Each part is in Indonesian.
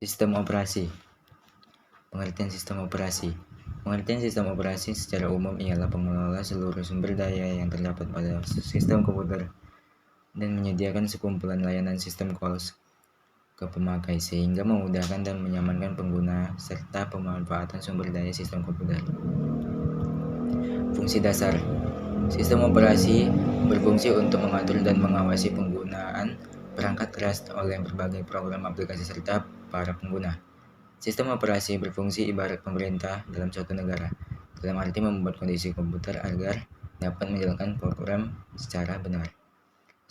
Sistem operasi. Pengertian sistem operasi. Pengertian sistem operasi secara umum ialah pengelola seluruh sumber daya yang terdapat pada sistem komputer dan menyediakan sekumpulan layanan sistem calls ke pemakai sehingga memudahkan dan menyamankan pengguna serta pemanfaatan sumber daya sistem komputer. Fungsi dasar. Sistem operasi berfungsi untuk mengatur dan mengawasi penggunaan perangkat keras oleh berbagai program aplikasi serta para pengguna. Sistem operasi berfungsi ibarat pemerintah dalam suatu negara, dalam arti membuat kondisi komputer agar dapat menjalankan program secara benar.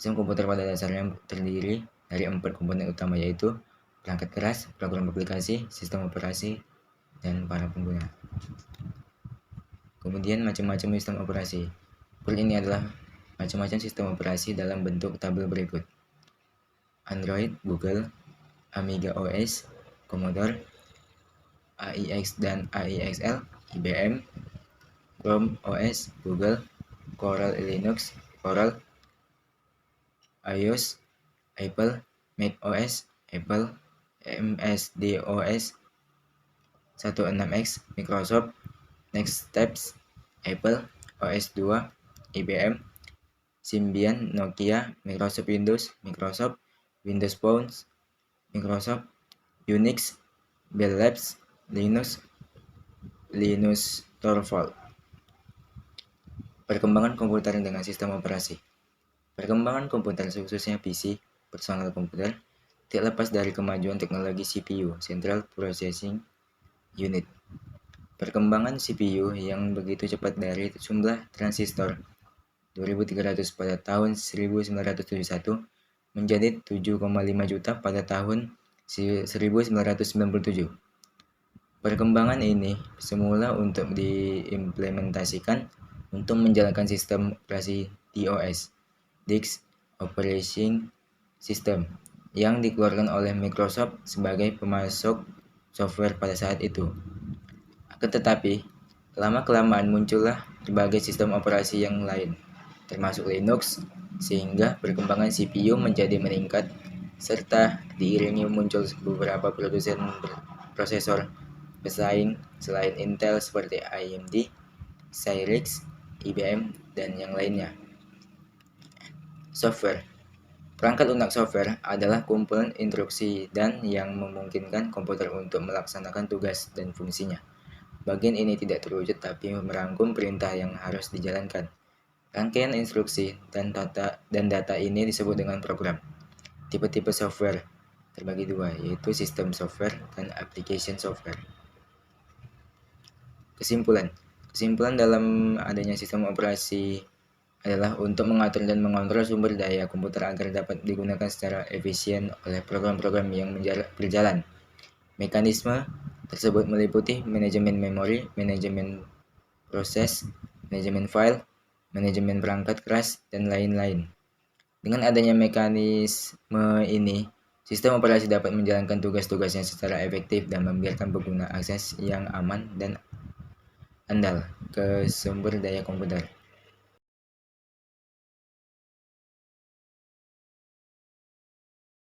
Sistem komputer pada dasarnya terdiri dari 4 komponen utama, yaitu perangkat keras, program aplikasi, sistem operasi, dan para pengguna. Kemudian macam-macam sistem operasi. Berikut ini adalah macam-macam sistem operasi dalam bentuk tabel berikut: Android, Google, Amiga OS, Commodore, AIX dan AIXL, IBM, Chrome OS, Google, Coral Linux, Coral, iOS, Apple, Mac OS, Apple, MS-DOS, 16X, Microsoft, Nextsteps, Apple, OS2, IBM, Symbian, Nokia, Microsoft Windows, Microsoft, Windows Phone, Microsoft, Unix, Bell Labs, Linux Torvald. Perkembangan komputer dengan sistem operasi. Perkembangan komputer, khususnya PC, personal komputer, tidak lepas dari kemajuan teknologi CPU, Central Processing Unit. Perkembangan CPU yang begitu cepat dari jumlah transistor 2300 pada tahun 1971 menjadi 7,5 juta pada tahun 1997. Perkembangan ini semula untuk diimplementasikan untuk menjalankan sistem operasi DOS, Disk Operating System, yang dikeluarkan oleh Microsoft sebagai pemasok software pada saat itu. Akan tetapi, lama-kelamaan muncullah berbagai sistem operasi yang lain, termasuk Linux, sehingga perkembangan CPU menjadi meningkat, serta diiringi muncul beberapa produsen prosesor pesaing selain Intel seperti AMD, Cyrix, IBM, dan yang lainnya. Software. Perangkat lunak software adalah kumpulan instruksi dan yang memungkinkan komputer untuk melaksanakan tugas dan fungsinya. Bagian ini tidak terwujud tapi merangkum perintah yang harus dijalankan. Rangkaian instruksi dan data ini disebut dengan program. Tipe-tipe software terbagi dua, yaitu sistem software dan application software. Kesimpulan dalam adanya sistem operasi adalah untuk mengatur dan mengontrol sumber daya komputer agar dapat digunakan secara efisien oleh program-program yang berjalan. Mekanisme tersebut meliputi manajemen memori, manajemen proses, manajemen file, manajemen perangkat keras, dan lain-lain. Dengan adanya mekanisme ini, sistem operasi dapat menjalankan tugas-tugasnya secara efektif dan membiarkan pengguna akses yang aman dan andal ke sumber daya komputer.